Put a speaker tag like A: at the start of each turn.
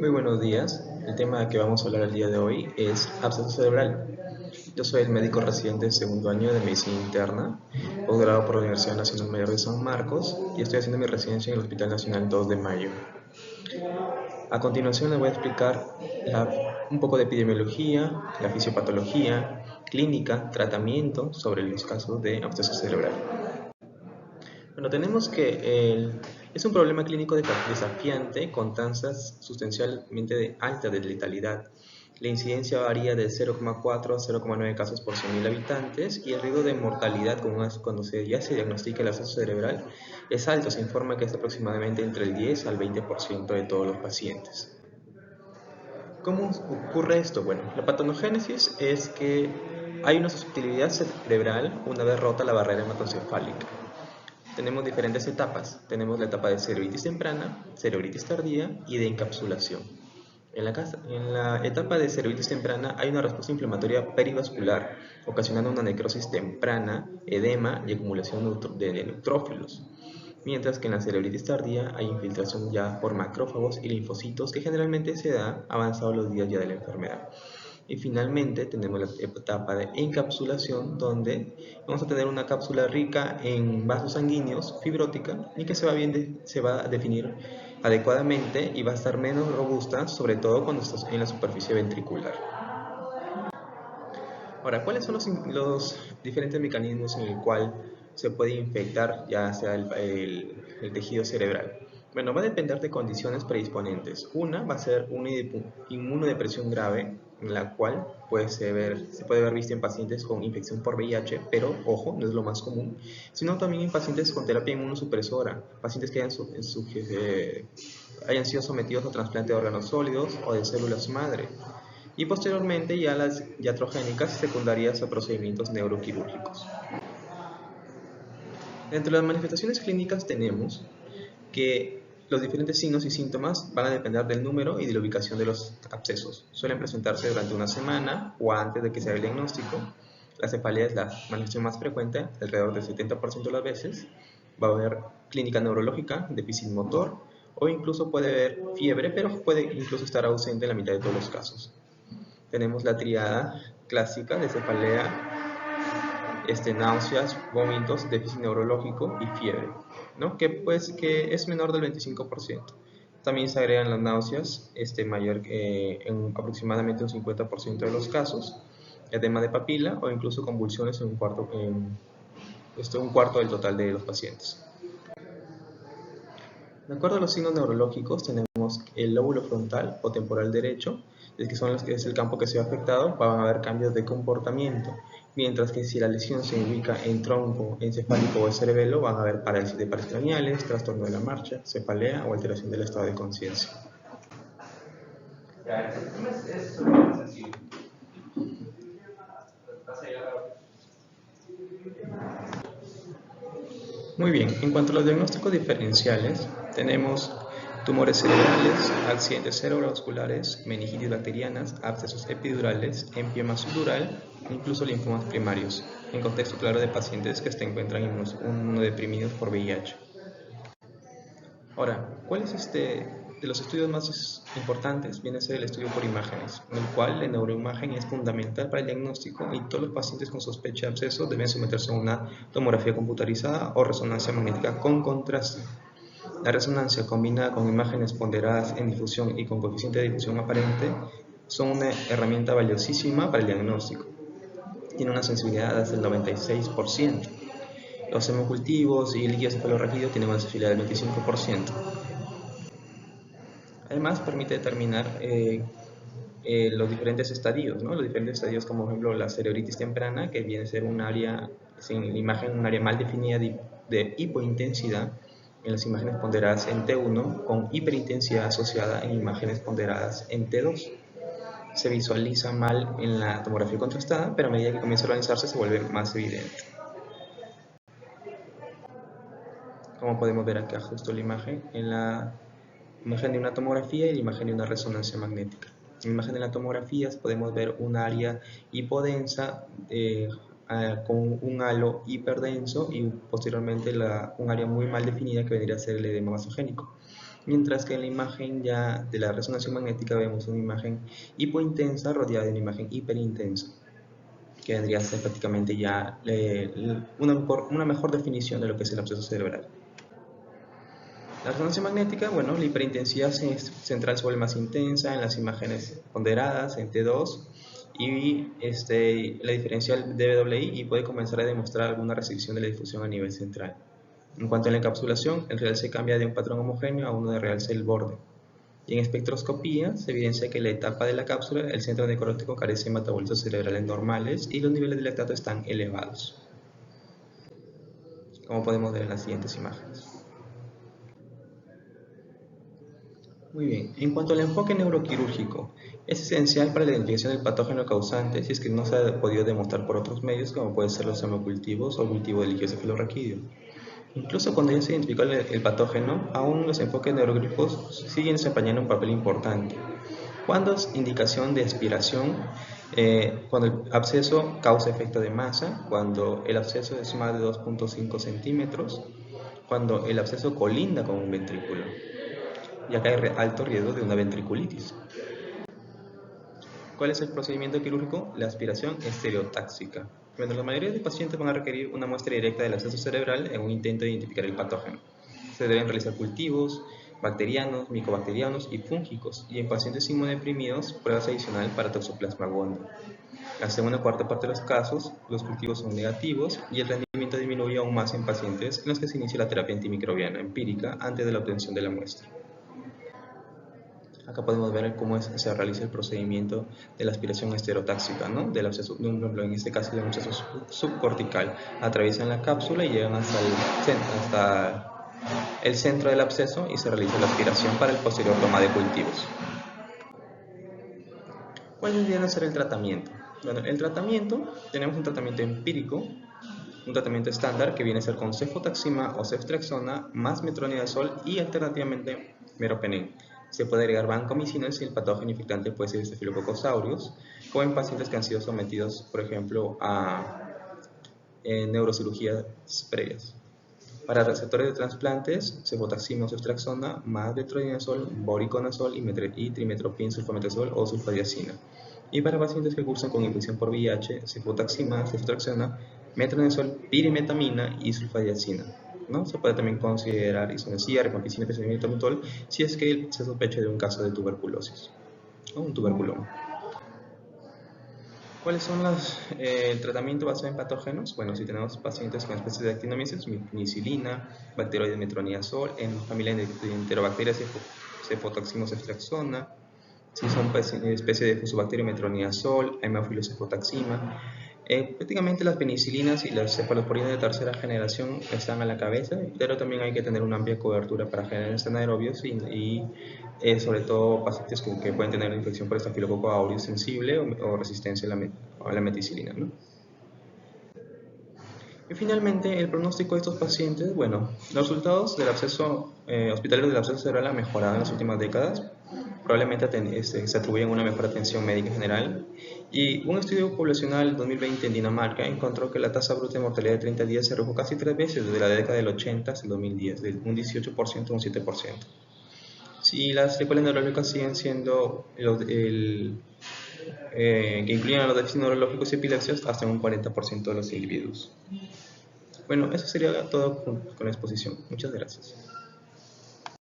A: Muy buenos días. El tema que vamos a hablar el día de hoy es absceso cerebral. Yo soy el médico residente de segundo año de medicina interna, posgrado por la Universidad Nacional Mayor de San Marcos y estoy haciendo mi residencia en el Hospital Nacional 2 de Mayo. A continuación les voy a explicar un poco de epidemiología, la fisiopatología, clínica, tratamiento sobre los casos de absceso cerebral. Bueno, tenemos que es un problema clínico desafiante con tasas sustancialmente altas de letalidad. La incidencia varía de 0,4 a 0,9 casos por 100.000 habitantes y el riesgo de mortalidad cuando ya se diagnostica el absceso cerebral es alto. Se informa que es aproximadamente entre el 10 al 20% de todos los pacientes. ¿Cómo ocurre esto? Bueno, la patogénesis es que hay una susceptibilidad cerebral una vez rota la barrera hematoencefálica. Tenemos diferentes etapas. Tenemos la etapa de cerebritis temprana, cerebritis tardía y de encapsulación. En la etapa de cerebritis temprana hay una respuesta inflamatoria perivascular, ocasionando una necrosis temprana, edema y acumulación de neutrófilos. Mientras que en la cerebritis tardía hay infiltración ya por macrófagos y linfocitos que generalmente se da avanzados los días ya de la enfermedad. Y finalmente tenemos la etapa de encapsulación, donde vamos a tener una cápsula rica en vasos sanguíneos, fibrótica, y que se va a definir adecuadamente y va a estar menos robusta, sobre todo cuando está en la superficie ventricular. Ahora, ¿cuáles son los diferentes mecanismos en el cual se puede infectar ya sea el tejido cerebral? Bueno, va a depender de condiciones predisponentes. Una va a ser una inmunodepresión grave, en la cual se puede ver vista en pacientes con infección por VIH, pero ojo, no es lo más común, sino también en pacientes con terapia inmunosupresora, pacientes que hayan sido sometidos a trasplante de órganos sólidos o de células madre, y posteriormente ya las iatrogénicas secundarias a procedimientos neuroquirúrgicos. Dentro de las manifestaciones clínicas tenemos que los diferentes signos y síntomas van a depender del número y de la ubicación de los abscesos. Suelen presentarse durante una semana o antes de que se haga el diagnóstico. La cefalea es la manifestación más frecuente, alrededor del 70% de las veces. Va a haber clínica neurológica, déficit motor, o incluso puede haber fiebre, pero puede incluso estar ausente en la mitad de todos los casos. Tenemos la triada clásica de cefalea, náuseas, vómitos, déficit neurológico y fiebre, ¿no? Que es menor del 25%. También se agregan las náuseas, mayor en aproximadamente un 50% de los casos, edema de papila o incluso convulsiones en un cuarto del total de los pacientes. De acuerdo a los signos neurológicos, tenemos el lóbulo frontal o temporal derecho, que es el campo que se ve afectado, van a haber cambios de comportamiento, mientras que si la lesión se ubica en tronco, encefálico o el cerebelo, van a haber parálisis de pares craneales, trastorno de la marcha, cefalea o alteración del estado de conciencia. Muy bien, en cuanto a los diagnósticos diferenciales, tenemos tumores cerebrales, accidentes cerebrovasculares, meningitis bacterianas, abscesos epidurales, empiema subdural e incluso linfomas primarios, en contexto claro de pacientes que se encuentran inmunodeprimidos por VIH. Ahora, ¿cuál es de los estudios más importantes? Viene a ser el estudio por imágenes, en el cual la neuroimagen es fundamental para el diagnóstico y todos los pacientes con sospecha de absceso deben someterse a una tomografía computarizada o resonancia magnética con contraste. La resonancia combinada con imágenes ponderadas en difusión y con coeficiente de difusión aparente son una herramienta valiosísima para el diagnóstico. Tiene una sensibilidad hasta el 96%. Los hemocultivos y el líquido cefalorraquídeo tienen una sensibilidad del 25%. Además, permite determinar los diferentes estadios, ¿no? Los diferentes estadios, como por ejemplo la cerebritis temprana, que viene a ser un área, sin imagen, un área mal definida de hipointensidad en las imágenes ponderadas en T1, con hiperintensidad asociada en imágenes ponderadas en T2. Se visualiza mal en la tomografía contrastada, pero a medida que comienza a organizarse se vuelve más evidente. Como podemos ver acá justo la imagen, en la imagen de una tomografía y la imagen de una resonancia magnética. En la imagen de la tomografía podemos ver un área hipodensa con un halo hiperdenso y posteriormente un área muy mal definida que vendría a ser el edema vasogénico. mientras que en la imagen ya de la resonancia magnética vemos una imagen hipointensa rodeada de una imagen hiperintensa, que vendría a ser prácticamente ya una mejor definición de lo que es el absceso cerebral. La resonancia magnética, bueno, la hiperintensidad central se vuelve más intensa en las imágenes ponderadas en T2 y la diferencial DWI y puede comenzar a demostrar alguna restricción de la difusión a nivel central. En cuanto a la encapsulación, el realce cambia de un patrón homogéneo a uno de realce del borde. Y en espectroscopía se evidencia que en la etapa de la cápsula el centro necrótico carece de metabolitos cerebrales normales y los niveles de lactato están elevados, como podemos ver en las siguientes imágenes. Muy bien, en cuanto al enfoque neuroquirúrgico, es esencial para la identificación del patógeno causante si es que no se ha podido demostrar por otros medios como pueden ser los hemocultivos o el cultivo de ligiocefalorraquídeo. Incluso cuando ya se identificó el patógeno, aún los enfoques neurológicos siguen desempeñando un papel importante. Cuando es indicación de aspiración, cuando el absceso causa efecto de masa, cuando el absceso es más de 2.5 centímetros, cuando el absceso colinda con un ventrículo, ya que hay alto riesgo de una ventriculitis. ¿Cuál es el procedimiento quirúrgico? La aspiración estereotáxica. Bueno, la mayoría de pacientes van a requerir una muestra directa del absceso cerebral en un intento de identificar el patógeno. Se deben realizar cultivos bacterianos, micobacterianos y fúngicos, y en pacientes inmunodeprimidos, pruebas adicionales para toxoplasma gondii. Hasta una cuarta parte de los casos, los cultivos son negativos y el rendimiento disminuye aún más en pacientes en los que se inicia la terapia antimicrobiana empírica antes de la obtención de la muestra. Acá podemos ver cómo se realiza el procedimiento de la aspiración estereotáxica, ¿no? Del absceso, por ejemplo, en este caso del absceso subcortical. Atraviesan la cápsula y llegan hasta el centro del absceso y se realiza la aspiración para el posterior toma de cultivos. ¿Cuál debería ser el tratamiento? Bueno, el tratamiento, tenemos un tratamiento empírico, un tratamiento estándar que viene a ser con cefotaxima o ceftriaxona más metronidazol y alternativamente meropenem. Se puede agregar vancomicina si el patógeno infectante puede ser Staphylococcus aureus o en pacientes que han sido sometidos, por ejemplo, a neurocirugías previas. Para receptores de trasplantes, cefotaxima o ceftriaxona más metronidazol, voriconazol y trimetoprim sulfametazol o sulfadiazina. Y para pacientes que cursan con infección por VIH, cefotaxima, ceftriaxona, metronidazol, pirimetamina y sulfadiazina. ¿No? Se puede también considerar isoniazida, rifampicina, pezolimetol si es que se sospecha de un caso de tuberculosis o un tuberculoma. ¿Cuáles son el tratamiento basado en patógenos? Bueno, si tenemos pacientes con especies de actinomyces, penicilina, bacteroides metronidazol, en familia de enterobacterias, cefotaxima o ceftriaxona. Si son especies de fusobacteria metronidazol, Haemophilus cefotaxima. Prácticamente las penicilinas y las cefaloporinas de tercera generación están a la cabeza, pero también hay que tener una amplia cobertura para genes anaerobios y sobre todo pacientes que pueden tener una infección por Staphylococcus aureus sensible o resistencia a la meticilina, ¿no? Y finalmente, el pronóstico de estos pacientes, bueno, los resultados del absceso hospitalario del absceso cerebral han mejorado en las últimas décadas, probablemente se atribuyen a una mejor atención médica general. Y un estudio poblacional 2020 en Dinamarca encontró que la tasa bruta de mortalidad de 30 días se redujo casi 3 veces desde la década del 80 hasta el 2010, de un 18% a un 7%. Si las secuelas neurológicas siguen siendo que incluyen a los déficits neurológicos y epilepsias hasta un 40% de los individuos. Bueno, eso sería todo con la exposición. Muchas gracias.